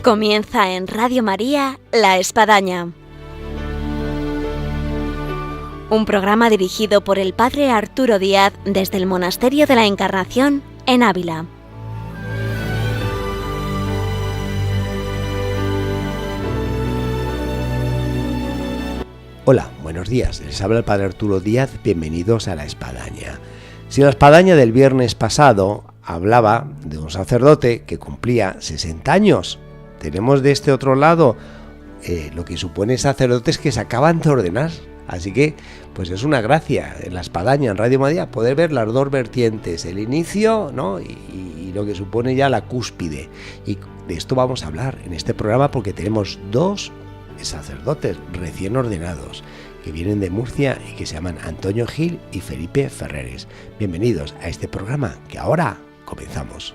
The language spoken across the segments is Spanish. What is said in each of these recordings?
Comienza en Radio María La Espadaña, un programa dirigido por el Padre Arturo Díaz desde el Monasterio de la Encarnación en Ávila. Hola, buenos días. Les habla el Padre Arturo Díaz. Bienvenidos a La Espadaña. Si La Espadaña del viernes pasado hablaba de un sacerdote que cumplía 60 años, tenemos de este otro lado lo que supone sacerdotes que se acaban de ordenar. Así que, pues es una gracia en La Espadaña, en Radio María, poder ver las dos vertientes, el inicio, ¿no? y lo que supone ya la cúspide. Y de esto vamos a hablar en este programa porque tenemos dos sacerdotes recién ordenados que vienen de Murcia y que se llaman Antonio Gil y Felipe Ferreres. Bienvenidos a este programa que ahora comenzamos.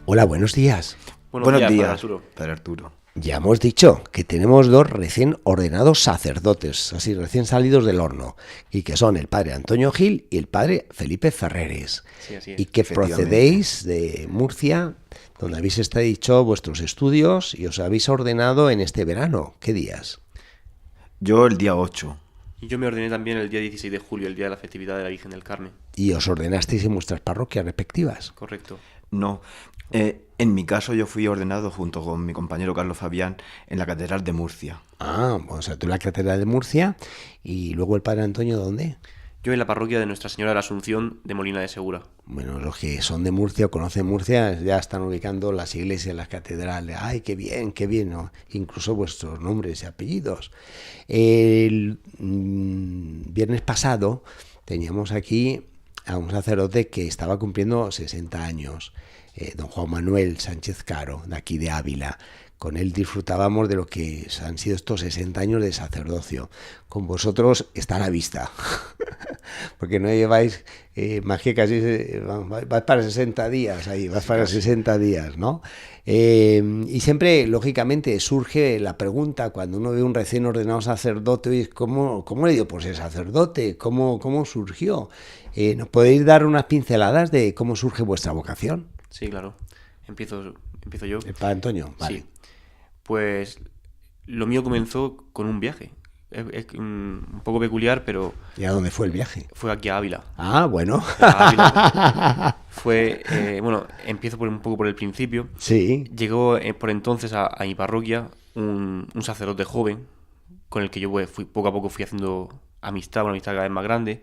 Hola, buenos días. Buenos días, Padre Arturo. Ya hemos dicho que tenemos dos recién ordenados sacerdotes, así recién salidos del horno, y que son el Padre Antonio Gil y el Padre Felipe Ferreres. Sí, así es. Y que procedéis de Murcia, donde habéis hecho vuestros estudios y os habéis ordenado en este verano. ¿Qué días? Yo el día 8. Y yo me ordené también el día 16 de julio, el día de la festividad de la Virgen del Carmen. ¿Y os ordenasteis en vuestras parroquias respectivas? Correcto. No, en mi caso yo fui ordenado junto con mi compañero Carlos Fabián en la Catedral de Murcia. Ah, o sea, tú en la Catedral de Murcia y luego el Padre Antonio, ¿dónde? Yo en la parroquia de Nuestra Señora de la Asunción de Molina de Segura. Bueno, los que son de Murcia o conocen Murcia ya están ubicando las iglesias, las catedrales. ¡Ay, qué bien! ¿No? Incluso vuestros nombres y apellidos. El viernes pasado teníamos aquí a un sacerdote que estaba cumpliendo 60 años, don Juan Manuel Sánchez Caro, de aquí de Ávila. Con él disfrutábamos de lo que han sido estos 60 años de sacerdocio. Con vosotros está a la vista, porque no lleváis más que casi, vas para 60 días ahí, vas para 60 días, ¿no? Y siempre, lógicamente, surge la pregunta cuando uno ve un recién ordenado sacerdote, oye, ¿cómo le dio por ser sacerdote? ¿Cómo surgió? ¿Nos podéis dar unas pinceladas de cómo surge vuestra vocación? Sí, claro. Empiezo yo. Para Antonio, vale. Sí. Pues lo mío comenzó con un viaje. Es un poco peculiar, pero... ¿Y a dónde fue el viaje? Fue aquí a Ávila. Ah, bueno. A Ávila. Fue, empiezo un poco por el principio. Sí. Llegó por entonces a mi parroquia un sacerdote joven con el que yo poco a poco fui haciendo amistad, una amistad cada vez más grande.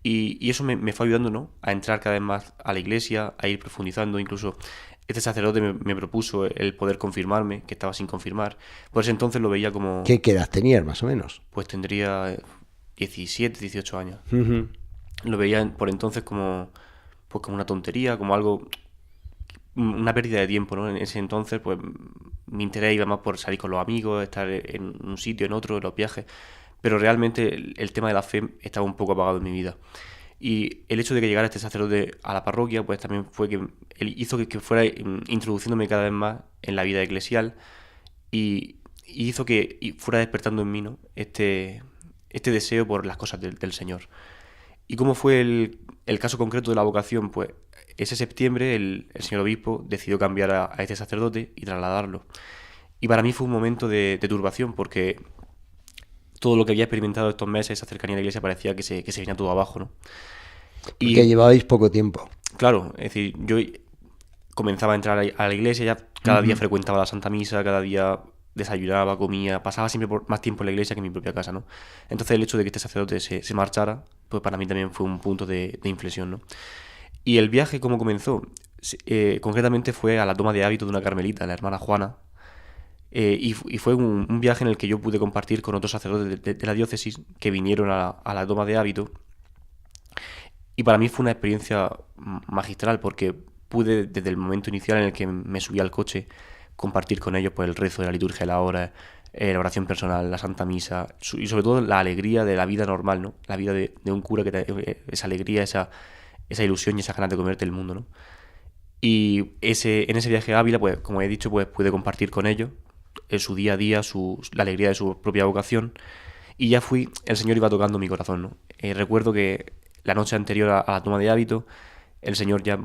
Y eso me fue ayudando, ¿no?, a entrar cada vez más a la iglesia, a ir profundizando. Incluso este sacerdote me propuso el poder confirmarme, que estaba sin confirmar. Por ese entonces lo veía como... ¿Qué edad tenías, más o menos? Pues tendría 17, 18 años. Uh-huh. Lo veía por entonces como una tontería, como algo... una pérdida de tiempo, ¿no? En ese entonces, pues mi interés iba más por salir con los amigos, estar en un sitio, en otro, en los viajes. Pero realmente el tema de la fe estaba un poco apagado en mi vida. Y el hecho de que llegara este sacerdote a la parroquia, pues también fue que él hizo que fuera introduciéndome cada vez más en la vida eclesial y hizo que fuera despertando en mí, ¿no?, este deseo por las cosas del Señor. ¿Y cómo fue el caso concreto de la vocación? Pues ese septiembre el señor obispo decidió cambiar a este sacerdote y trasladarlo. Y para mí fue un momento de turbación, porque todo lo que había experimentado estos meses, esa cercanía a la iglesia, parecía que se venía todo abajo, ¿no? Y que llevabais poco tiempo. Claro, es decir, yo comenzaba a entrar a la iglesia, ya cada día frecuentaba la Santa Misa, cada día desayunaba, comía, pasaba siempre más tiempo en la iglesia que en mi propia casa, ¿no? Entonces el hecho de que este sacerdote se marchara, pues para mí también fue un punto de inflexión, ¿no? Y el viaje, ¿cómo comenzó? Concretamente fue a la toma de hábito de una carmelita, la hermana Juana. Y fue un viaje en el que yo pude compartir con otros sacerdotes de la diócesis que vinieron a la toma de hábito. Y para mí fue una experiencia magistral, porque pude, desde el momento inicial en el que me subí al coche, compartir con ellos pues el rezo de la liturgia de la hora, la oración personal, la Santa Misa, y sobre todo la alegría de la vida normal, ¿no? La vida de un cura, esa alegría, esa ilusión y esas ganas de comerte el mundo, ¿no? Y en ese viaje a Ávila, pues como he dicho, pues pude compartir con ellos su día a día, la alegría de su propia vocación. Y ya el Señor iba tocando mi corazón, ¿no? Recuerdo que la noche anterior a la toma de hábito, el Señor ya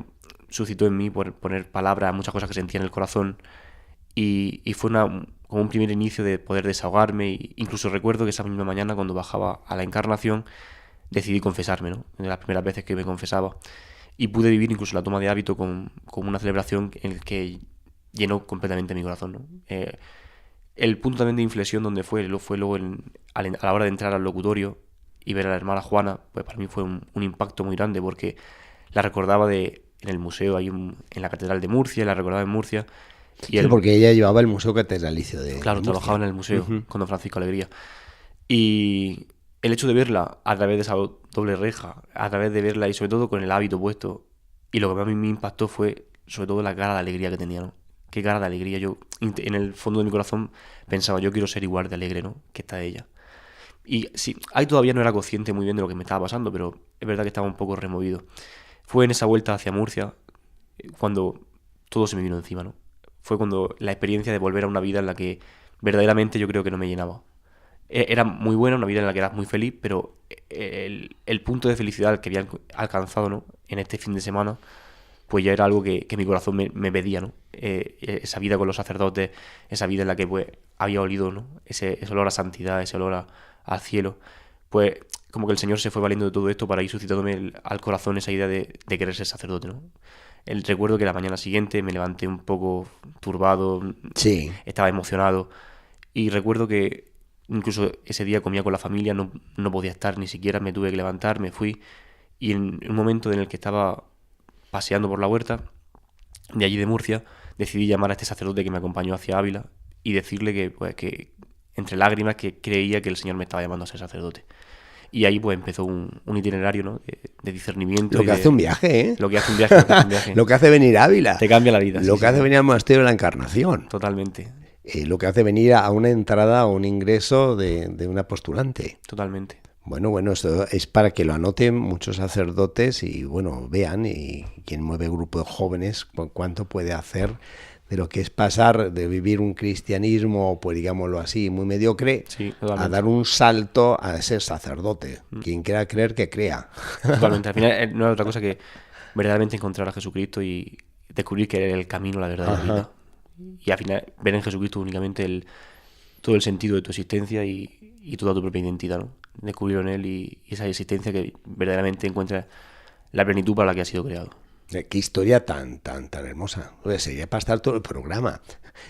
suscitó en mí por poner palabras a muchas cosas que sentía en el corazón, y fue como un primer inicio de poder desahogarme. Y incluso recuerdo que esa misma mañana, cuando bajaba a la Encarnación, decidí confesarme, ¿no? De las primeras veces que me confesaba. Y pude vivir incluso la toma de hábito con una celebración en la que llenó completamente mi corazón, ¿no? El punto también de inflexión donde fue luego a la hora de entrar al locutorio y ver a la hermana Juana, pues para mí fue un impacto muy grande, porque la recordaba en el museo, en la Catedral de Murcia, la recordaba en Murcia. Sí, porque ella llevaba el Museo Catedralicio de Claro, Murcia. trabajaba en el museo con don Francisco Alegría. Y el hecho de verla a través de esa doble reja, a través de verla y sobre todo con el hábito puesto, y lo que más me impactó fue sobre todo la cara de alegría que tenía, ¿no? Qué cara de alegría. Yo en el fondo de mi corazón pensaba, yo quiero ser igual de alegre, ¿no?, que está ella. Y sí, ahí todavía no era consciente muy bien de lo que me estaba pasando, pero es verdad que estaba un poco removido. Fue en esa vuelta hacia Murcia cuando todo se me vino encima, ¿no? Fue cuando la experiencia de volver a una vida en la que verdaderamente yo creo que no me llenaba. Era muy buena, una vida en la que eras muy feliz, pero el punto de felicidad que había alcanzado, ¿no?, en este fin de semana, pues ya era algo que mi corazón me pedía, ¿no? Esa vida con los sacerdotes, esa vida en la que pues había olido, ¿no?, ese olor a santidad, ese olor al cielo. Pues como que el Señor se fue valiendo de todo esto para ir suscitándome al corazón esa idea de querer ser sacerdote, ¿no? Recuerdo que la mañana siguiente me levanté un poco turbado, sí, estaba emocionado, y recuerdo que incluso ese día comía con la familia, no podía estar, ni siquiera me tuve que levantar, me fui, y en un momento en el que estaba paseando por la huerta de allí de Murcia, decidí llamar a este sacerdote que me acompañó hacia Ávila y decirle que entre lágrimas, que creía que el Señor me estaba llamando a ser sacerdote. Y ahí pues empezó un itinerario, ¿no?, de discernimiento. Lo que hace un viaje, ¿eh? Lo que hace un viaje. Lo que hace venir a Ávila. Te cambia la vida. Lo que hace venir al Monasterio de la Encarnación. Totalmente. Lo que hace venir a una entrada o un ingreso de una postulante. Totalmente. Bueno, esto es para que lo anoten muchos sacerdotes y, bueno, vean, y quien mueve grupo de jóvenes, cuánto puede hacer de lo que es pasar de vivir un cristianismo, pues digámoslo así, muy mediocre, sí, a dar un salto a ser sacerdote. Quien quiera creer, que crea. Totalmente. Al final no es otra cosa que verdaderamente encontrar a Jesucristo y descubrir que es el camino, la verdad, de la vida. Y al final ver en Jesucristo únicamente todo el sentido de tu existencia y toda tu propia identidad, ¿no? Descubrirlo en él y esa existencia que verdaderamente encuentra la plenitud para la que ha sido creado. Qué historia tan hermosa. Pues sería para estar todo el programa.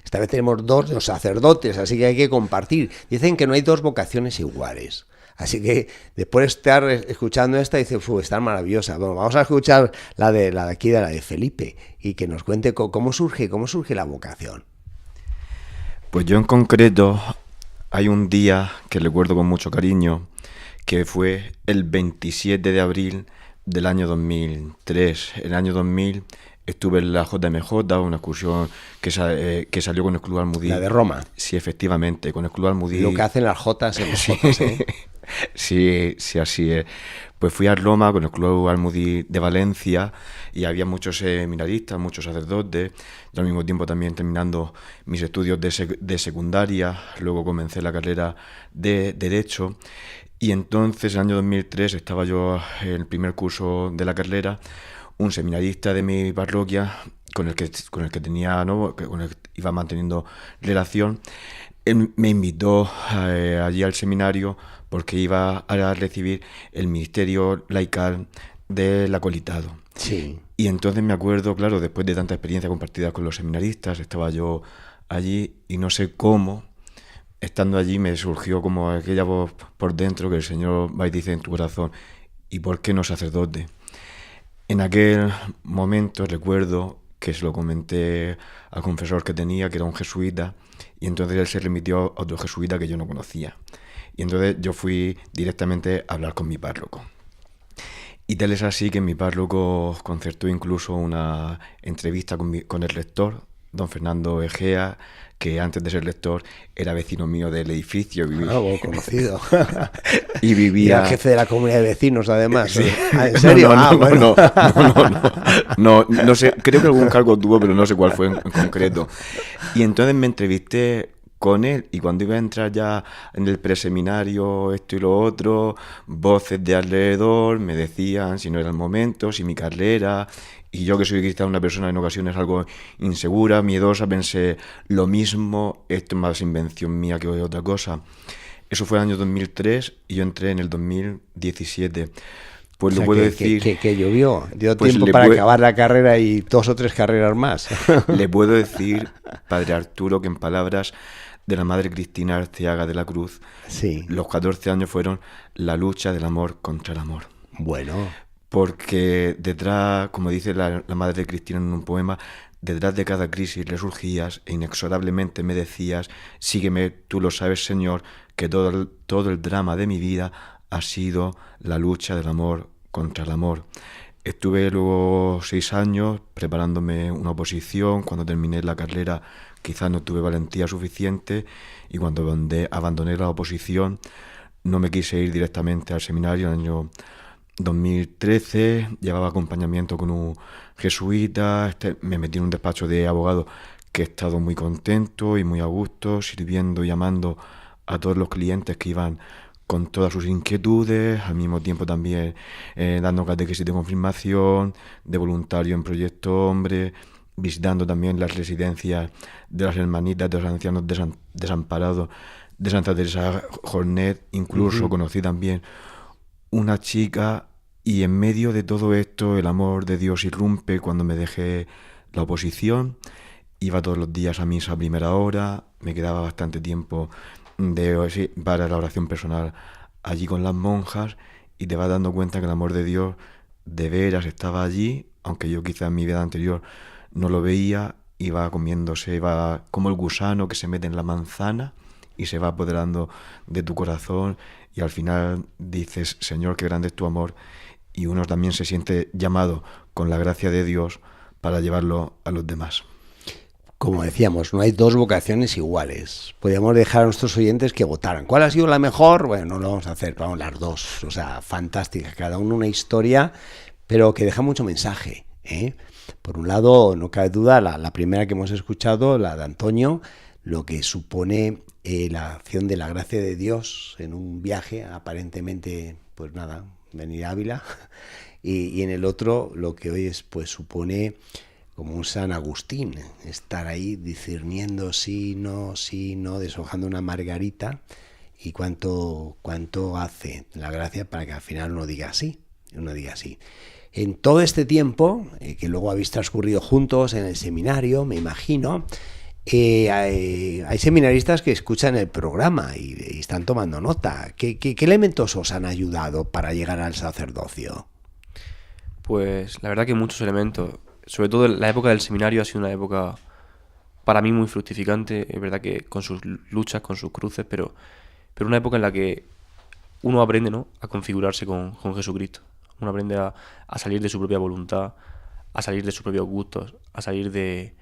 Esta vez tenemos dos los sacerdotes, así que hay que compartir. Dicen que no hay dos vocaciones iguales. Así que después de estar escuchando esta, dice, está maravillosa. Bueno, vamos a escuchar la de aquí, la de Felipe, y que nos cuente cómo surge la vocación. Pues yo en concreto, hay un día que recuerdo con mucho cariño, que fue el 27 de abril del año 2003. En el año 2000 estuve en la JMJ, una excursión que salió con el Club Almudí. La de Roma. Sí, efectivamente, con el Club Almudí. Lo que hacen las Jotas en las Jotas, ¿eh? Sí, así es. Pues fui a Roma con el Club Almudí de Valencia y había muchos seminaristas, muchos sacerdotes. Yo al mismo tiempo también terminando mis estudios de secundaria, luego comencé la carrera de Derecho. Y entonces, en el año 2003, estaba yo en el primer curso de la carrera. Un seminarista de mi parroquia, con el que tenía, ¿no?, con el que iba manteniendo relación, él me invitó allí al seminario porque iba a recibir el ministerio laical del acolitado. Sí. Y entonces me acuerdo, claro, después de tanta experiencia compartida con los seminaristas, estaba yo allí y no sé cómo, estando allí me surgió como aquella voz por dentro que el Señor va y dice en tu corazón, ¿y por qué no sacerdote? En aquel momento recuerdo que se lo comenté al confesor que tenía, que era un jesuita, y entonces él se remitió a otro jesuita que yo no conocía. Y entonces yo fui directamente a hablar con mi párroco. Y tal es así que mi párroco concertó incluso una entrevista con el rector, don Fernando Egea, que antes de ser rector era vecino mío del edificio. Conocido. Y vivía... Y era jefe de la comunidad de vecinos, además. Sí. ¿En serio? No sé, creo que algún cargo tuvo, pero no sé cuál fue en concreto. Y entonces me entrevisté con él, y cuando iba a entrar ya en el preseminario, esto y lo otro, voces de alrededor me decían si no era el momento, si mi carrera, y yo que soy quizá una persona en ocasiones algo insegura, miedosa, pensé lo mismo, esto es más invención mía que otra cosa. Eso fue el año 2003 y yo entré en el 2017. Pues O lo sea, puedo que, decir... que llovió, dio Pues tiempo le para pue- acabar la carrera y 2 o 3 carreras más. Le puedo decir, padre Arturo, que en palabras de la madre Cristina Arteaga de la Cruz, Sí, los 14 años fueron la lucha del amor contra el amor. bueno, Porque detrás, como dice la madre Cristina en un poema, detrás de cada crisis resurgías e inexorablemente me decías, sígueme, tú lo sabes, Señor, que todo el drama de mi vida ha sido la lucha del amor contra el amor. Estuve luego 6 años preparándome una oposición. Cuando terminé la carrera quizás no tuve valentía suficiente y cuando abandoné la oposición no me quise ir directamente al seminario. En el año 2013 llevaba acompañamiento con un jesuita, me metí en un despacho de abogado que he estado muy contento y muy a gusto, sirviendo y amando a todos los clientes que iban con todas sus inquietudes, al mismo tiempo también dando catequesis de confirmación, de voluntario en Proyecto Hombre, visitando también las residencias de las hermanitas de los ancianos desamparados de Santa Teresa Jornet, incluso conocí también una chica y en medio de todo esto el amor de Dios irrumpe cuando me dejé la oposición. Iba todos los días a misa a primera hora, me quedaba bastante tiempo para la oración personal allí con las monjas y te vas dando cuenta que el amor de Dios de veras estaba allí, aunque yo quizá en mi vida anterior no lo veía, iba comiéndose, iba como el gusano que se mete en la manzana y se va apoderando de tu corazón y al final dices, Señor, qué grande es tu amor, y uno también se siente llamado con la gracia de Dios para llevarlo a los demás. como decíamos, no hay 2 vocaciones iguales. Podríamos dejar a nuestros oyentes que votaran. ¿Cuál ha sido la mejor? Bueno, no lo vamos a hacer, vamos las 2. O sea, fantásticas, cada uno una historia, pero que deja mucho mensaje, ¿eh? Por un lado, no cabe duda, la primera que hemos escuchado, la de Antonio, lo que supone la acción de la gracia de Dios en un viaje aparentemente, pues nada, venir a Ávila. Y en el otro, lo que hoy es, pues supone como un San Agustín, estar ahí discerniendo sí, no, deshojando una margarita y cuánto hace la gracia para que al final uno diga sí. En todo este tiempo, que luego habéis transcurrido juntos en el seminario, me imagino, hay seminaristas que escuchan el programa y están tomando nota. ¿Qué elementos os han ayudado para llegar al sacerdocio? Pues la verdad que muchos elementos. Sobre todo la época del seminario ha sido una época para mí muy fructificante. Es verdad que con sus luchas, con sus cruces, pero una época en la que uno aprende, ¿no?, a configurarse con Jesucristo. Uno aprende a salir de su propia voluntad, a salir de sus propios gustos, a salir de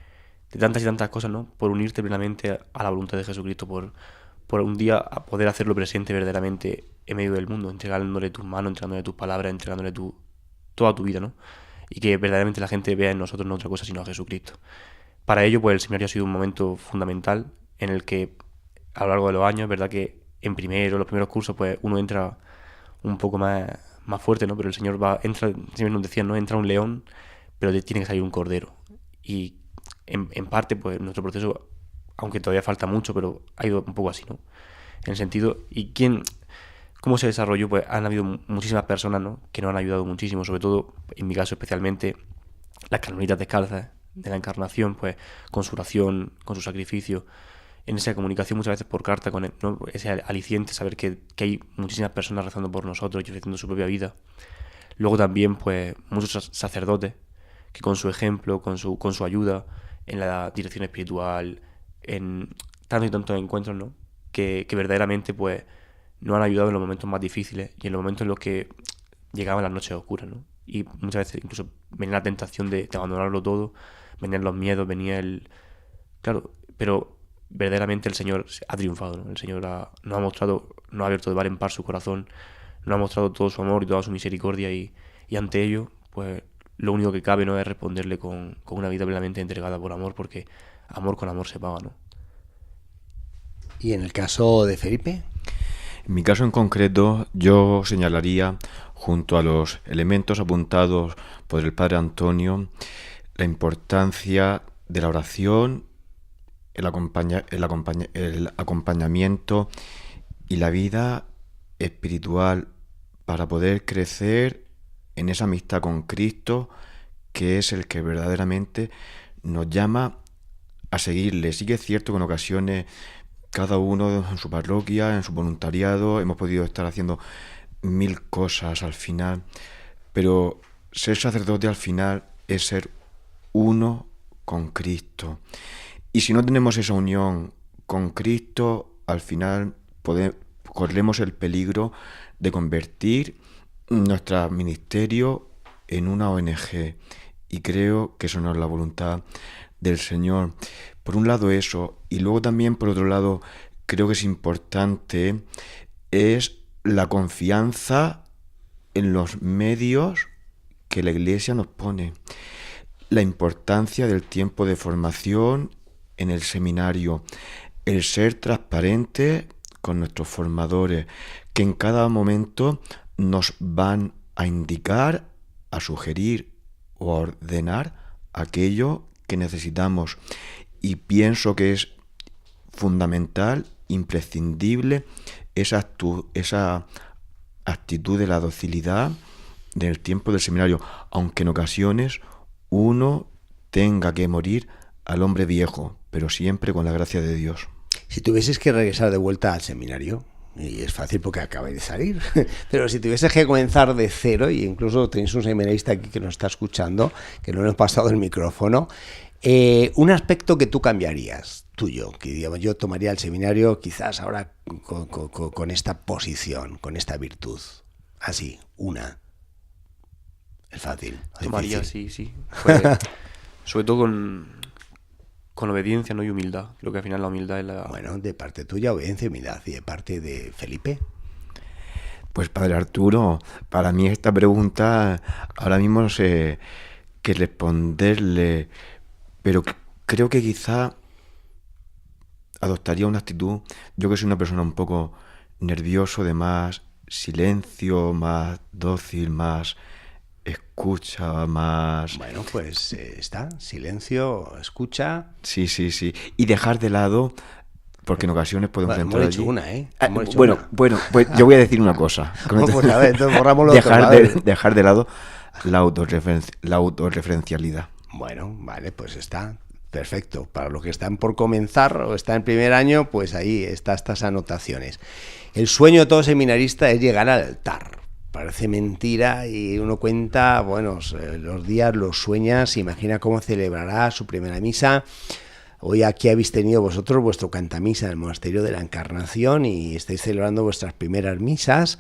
tantas y tantas cosas, ¿no?, por unirte plenamente a la voluntad de Jesucristo, por un día a poder hacerlo presente verdaderamente en medio del mundo, entregándole tus manos, entregándole tus palabras, entregándole toda tu vida, ¿no? Y que verdaderamente la gente vea en nosotros no otra cosa sino a Jesucristo. Para ello, pues el seminario ha sido un momento fundamental en el que a lo largo de los años, es verdad que en los primeros cursos, pues uno entra un poco más fuerte, ¿no? Pero el Señor entra, siempre nos decían, ¿no?, entra un león, pero tiene que salir un cordero. Y en parte, pues nuestro proceso, aunque todavía falta mucho, pero ha ido un poco así, ¿no? En el sentido, ¿cómo se desarrolló? Pues han habido muchísimas personas, ¿no?, que nos han ayudado muchísimo, sobre todo, en mi caso especialmente, las carmelitas descalzas de la Encarnación, pues con su oración, con su sacrificio, en esa comunicación muchas veces por carta, con ¿no?, ese aliciente, saber que hay muchísimas personas rezando por nosotros y ofreciendo su propia vida. Luego también, pues, muchos sacerdotes que con su ejemplo, con su ayuda en la dirección espiritual, en tantos y tantos encuentros, ¿no?, que verdaderamente, pues, nos han ayudado en los momentos más difíciles y en los momentos en los que llegaban las noches oscuras, ¿no? Y muchas veces incluso venía la tentación de abandonarlo todo, venían los miedos, Claro, pero verdaderamente el Señor ha triunfado, ¿no? El Señor nos ha mostrado, nos ha abierto de par en par su corazón, nos ha mostrado todo su amor y toda su misericordia y ante ello, pues lo único que cabe, ¿no?, es responderle con una vida plenamente entregada por amor, porque amor con amor se paga, ¿no? ¿Y en el caso de Felipe? En mi caso en concreto, yo señalaría, junto a los elementos apuntados por el padre Antonio, la importancia de la oración, el acompañamiento y la vida espiritual para poder crecer en esa amistad con Cristo, que es el que verdaderamente nos llama a seguirle. Sí que es cierto que en ocasiones cada uno en su parroquia, en su voluntariado, hemos podido estar haciendo 1000 cosas al final, pero ser sacerdote al final es ser uno con Cristo. Y si no tenemos esa unión con Cristo, al final corremos el peligro de convertir nuestro ministerio en una ONG. Y creo que eso no es la voluntad del Señor. Por un lado eso, y luego también por otro lado creo que es importante es la confianza en los medios que la Iglesia nos pone, la importancia del tiempo de formación en el seminario, el ser transparente con nuestros formadores, que en cada momento nos van a indicar, a sugerir o a ordenar aquello que necesitamos. Y pienso que es fundamental, imprescindible, esa actitud de la docilidad del tiempo del seminario, aunque en ocasiones uno tenga que morir al hombre viejo, pero siempre con la gracia de Dios. Si tuvieses que regresar de vuelta al seminario, y es fácil porque acabas de salir, pero si tuvieses que comenzar de cero, y incluso tenéis un seminarista aquí que nos está escuchando, que no le hemos pasado el micrófono, un aspecto que tú cambiarías, tuyo, que digamos, yo tomaría el seminario quizás ahora con esta posición, con esta virtud, así, una. Es fácil. Tomaría, sí. Pues, sobre todo con obediencia, ¿no? Y humildad. Creo que al final la humildad es la... Bueno, de parte tuya, obediencia y humildad. ¿Y de parte de Felipe? Pues padre Arturo, para mí esta pregunta ahora mismo no sé qué responderle, pero creo que quizá adoptaría una actitud, yo que soy una persona un poco nervioso, de más silencio, más dócil, más escucha, más... Bueno, pues está, silencio, escucha... Sí, y dejar de lado, porque en ocasiones podemos entrar hemos hecho allí... una, ¿eh? Bueno, pues yo voy a decir una cosa. Pues a ver, entonces borramos lo dejar de lado la autorreferencialidad. Bueno, vale, pues está perfecto. Para los que están por comenzar o están en primer año, pues ahí están estas anotaciones. El sueño de todo seminarista es llegar al altar. Parece mentira y uno cuenta, bueno, los días los sueña, se imagina cómo celebrará su primera misa. Hoy aquí habéis tenido vosotros vuestro cantamisa en el Monasterio de la Encarnación y estáis celebrando vuestras primeras misas.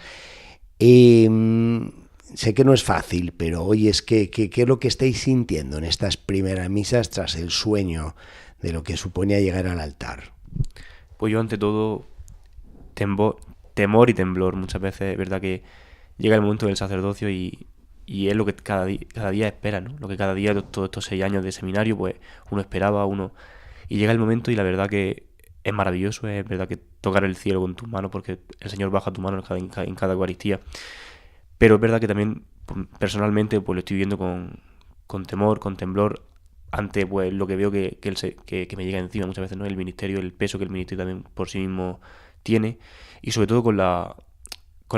Sé que no es fácil, pero hoy es ¿qué es lo que estáis sintiendo en estas primeras misas tras el sueño de lo que suponía llegar al altar? Pues yo ante todo temor y temblor. Muchas veces es verdad que llega el momento del sacerdocio y es lo que cada día espera, ¿no? Lo que cada día, todos estos 6 años de seminario, pues uno esperaba, y llega el momento y la verdad que es maravilloso, es verdad que tocar el cielo con tus manos, porque el Señor baja tu mano en cada Eucaristía. Pero es verdad que también personalmente pues lo estoy viviendo con temor, con temblor, ante pues lo que veo que me llega encima muchas veces, ¿no? El ministerio, el peso que el ministerio también por sí mismo tiene, y sobre todo con la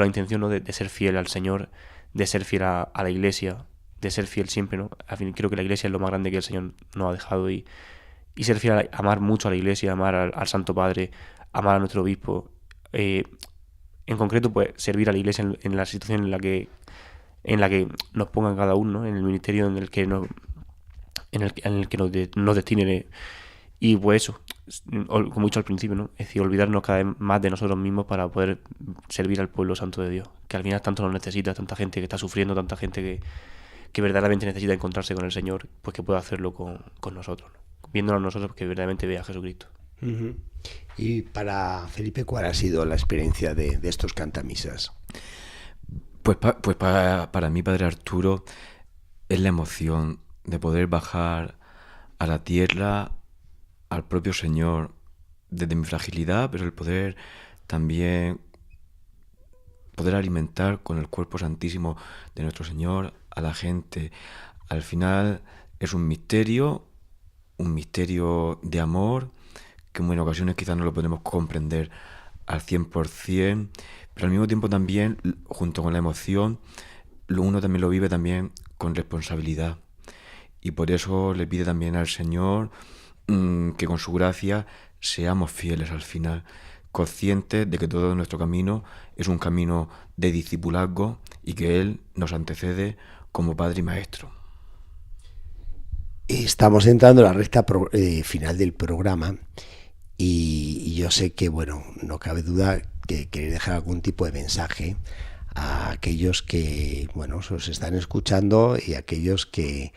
intención, ¿no? de ser fiel al Señor, de ser fiel a la Iglesia, de ser fiel siempre, ¿no? Al fin, creo que la Iglesia es lo más grande que el Señor nos ha dejado, y ser fiel, amar mucho a la Iglesia, amar al Santo Padre, amar a nuestro obispo, en concreto pues servir a la Iglesia en la situación en la que nos pongan cada uno, ¿no? En el ministerio en el que nos destinen. Y pues eso, como he dicho al principio, ¿no? Es decir, olvidarnos cada vez más de nosotros mismos para poder servir al pueblo santo de Dios, que al final tanto nos necesita, tanta gente que está sufriendo, tanta gente que verdaderamente necesita encontrarse con el Señor, pues que pueda hacerlo con nosotros, ¿no? Viéndonos nosotros, que verdaderamente vea a Jesucristo. Uh-huh. Y para Felipe, ¿cuál ha sido la experiencia de estos cantamisas? Pues para mí, padre Arturo, es la emoción de poder bajar a la tierra al propio Señor, desde mi fragilidad, pero el poder también poder alimentar con el cuerpo santísimo de nuestro Señor a la gente. Al final es un misterio de amor, que en ocasiones quizás no lo podemos comprender al 100%, pero al mismo tiempo también, junto con la emoción, uno también lo vive también con responsabilidad. Y por eso le pide también al Señor que con su gracia seamos fieles al final, conscientes de que todo nuestro camino es un camino de discipulazgo y que Él nos antecede como Padre y Maestro. Estamos entrando en la recta final del programa y yo sé que, bueno, no cabe duda que queréis dejar algún tipo de mensaje a aquellos que, bueno, os están escuchando y a aquellos que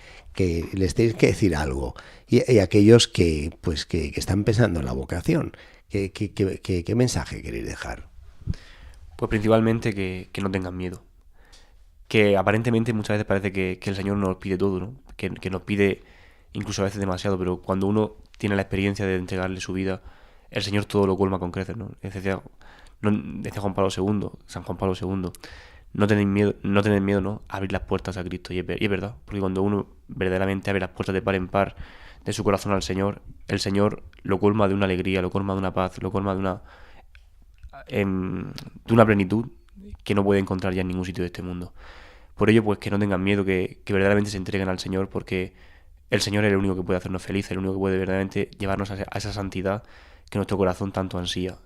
les tenéis que decir algo y aquellos que, pues, que están pensando en la vocación. ¿Qué mensaje queréis dejar? Pues principalmente que no tengan miedo. Que aparentemente muchas veces parece que el Señor nos pide todo, ¿no? Que nos pide incluso a veces demasiado, pero cuando uno tiene la experiencia de entregarle su vida, el Señor todo lo colma con creces, ¿no? Decía Juan Pablo II, San Juan Pablo II, no tenéis miedo, ¿no? A abrir las puertas a Cristo. Y es verdad, porque cuando uno verdaderamente abre las puertas de par en par de su corazón al Señor, el Señor lo colma de una alegría, lo colma de una paz, lo colma de una plenitud que no puede encontrar ya en ningún sitio de este mundo. Por ello, pues que no tengan miedo, que verdaderamente se entreguen al Señor, porque el Señor es el único que puede hacernos felices, el único que puede verdaderamente llevarnos a esa santidad que nuestro corazón tanto ansía,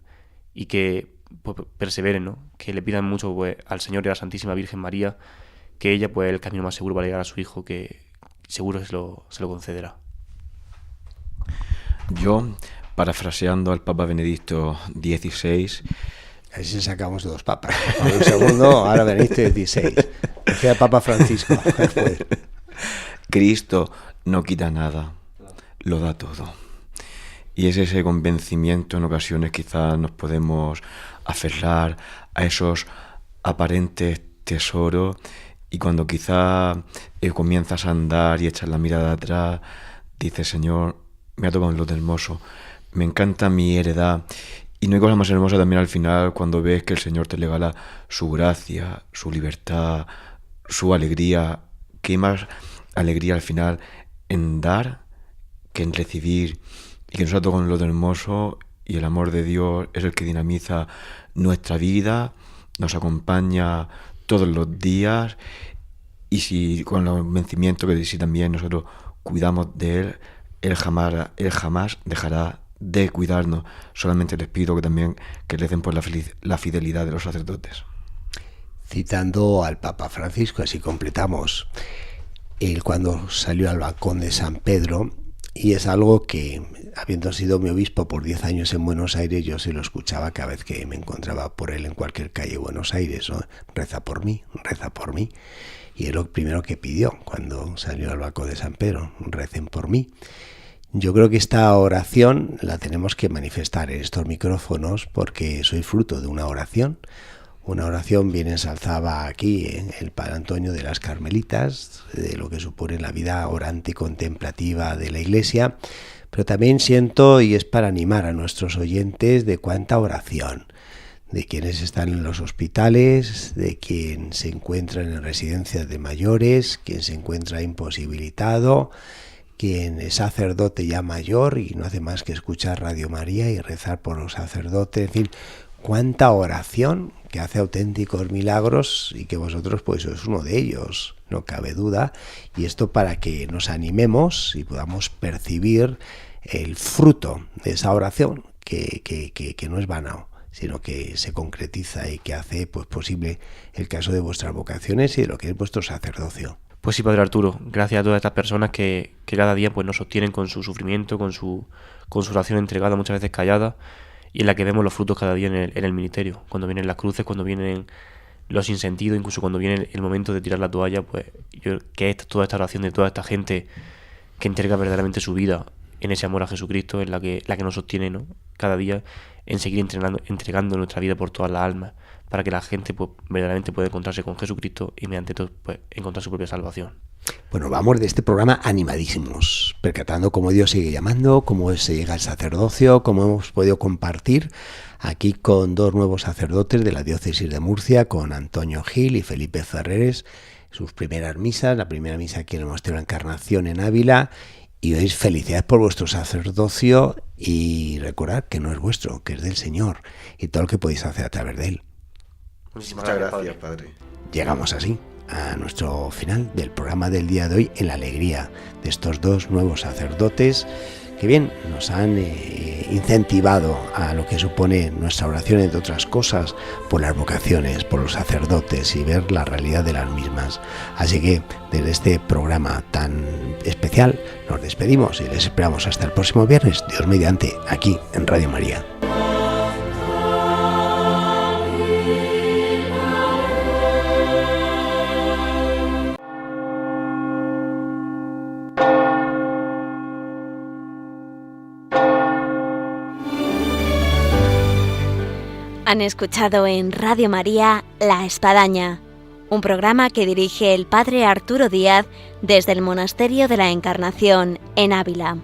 y que pues, perseveren, ¿no? Que le pidan mucho, pues, al Señor y a la Santísima Virgen María, que ella pues es el camino más seguro para llegar a su Hijo, que seguro se lo concederá. Yo, parafraseando al Papa Benedicto XVI... A ver si sacamos dos papas. Pablo II, ahora Benedicto XVI. Decía Papa Francisco. Cristo no quita nada, lo da todo. Y es ese convencimiento, en ocasiones quizás nos podemos aferrar a esos aparentes tesoros, y cuando quizás comienzas a andar y echas la mirada atrás, dices: Señor, me ha tocado un lote hermoso, me encanta mi heredad. Y no hay cosa más hermosa también al final cuando ves que el Señor te regala su gracia, su libertad, su alegría. ¿Qué más alegría al final en dar que en recibir? Y que nos ha tocado un lote hermoso, y el amor de Dios es el que dinamiza nuestra vida, nos acompaña todos los días, y si con el convencimiento que si también nosotros cuidamos de Él, Él jamás dejará de cuidarnos. Solamente les pido que también que recen por la fidelidad de los sacerdotes. Citando al Papa Francisco, así completamos, él cuando salió al balcón de San Pedro, y es algo que, habiendo sido mi obispo por 10 años en Buenos Aires, yo se lo escuchaba cada vez que me encontraba por él en cualquier calle de Buenos Aires, ¿no? Reza por mí, y es lo primero que pidió cuando salió al balcón de San Pedro: recen por mí. Yo creo que esta oración la tenemos que manifestar en estos micrófonos, porque soy fruto de una oración bien ensalzada aquí en el Padre Antonio de las Carmelitas, de lo que supone la vida orante y contemplativa de la Iglesia, pero también siento, y es para animar a nuestros oyentes, de cuánta oración, de quienes están en los hospitales, de quien se encuentra en residencias de mayores, quien se encuentra imposibilitado, quien es sacerdote ya mayor y no hace más que escuchar Radio María y rezar por los sacerdotes. En fin, cuánta oración que hace auténticos milagros, y que vosotros pues sois uno de ellos, no cabe duda. Y esto para que nos animemos y podamos percibir el fruto de esa oración que no es vana, sino que se concretiza y que hace pues posible el caso de vuestras vocaciones y de lo que es vuestro sacerdocio. Pues sí, Padre Arturo, gracias a todas estas personas que cada día pues nos sostienen con su sufrimiento, con su oración entregada, muchas veces callada, y en la que vemos los frutos cada día en el ministerio. Cuando vienen las cruces, cuando vienen los sinsentidos, incluso cuando viene el momento de tirar la toalla, pues que es toda esta oración de toda esta gente que entrega verdaderamente su vida en ese amor a Jesucristo, en la que nos sostiene, ¿no? Cada día, en seguir entregando nuestra vida por todas las almas, para que la gente pues, verdaderamente pueda encontrarse con Jesucristo y mediante todo pues, encontrar su propia salvación. Bueno, vamos de este programa animadísimos, percatando cómo Dios sigue llamando, cómo se llega al sacerdocio, cómo hemos podido compartir aquí con 2 nuevos sacerdotes de la diócesis de Murcia, con Antonio Gil y Felipe Ferreres, sus primeras misas, la primera misa aquí en el Monasterio de la Encarnación en Ávila. Y veis, felicidades por vuestro sacerdocio y recordad que no es vuestro, que es del Señor y todo lo que podéis hacer a través de Él. Muchísimas gracias, Padre. Llegamos así a nuestro final del programa del día de hoy, en la alegría de estos 2 nuevos sacerdotes que bien nos han incentivado a lo que supone nuestra oración, entre otras cosas, por las vocaciones, por los sacerdotes y ver la realidad de las mismas. Así que desde este programa tan especial nos despedimos y les esperamos hasta el próximo viernes, Dios mediante, aquí en Radio María. Han escuchado en Radio María La Espadaña, un programa que dirige el padre Arturo Díaz desde el Monasterio de la Encarnación en Ávila.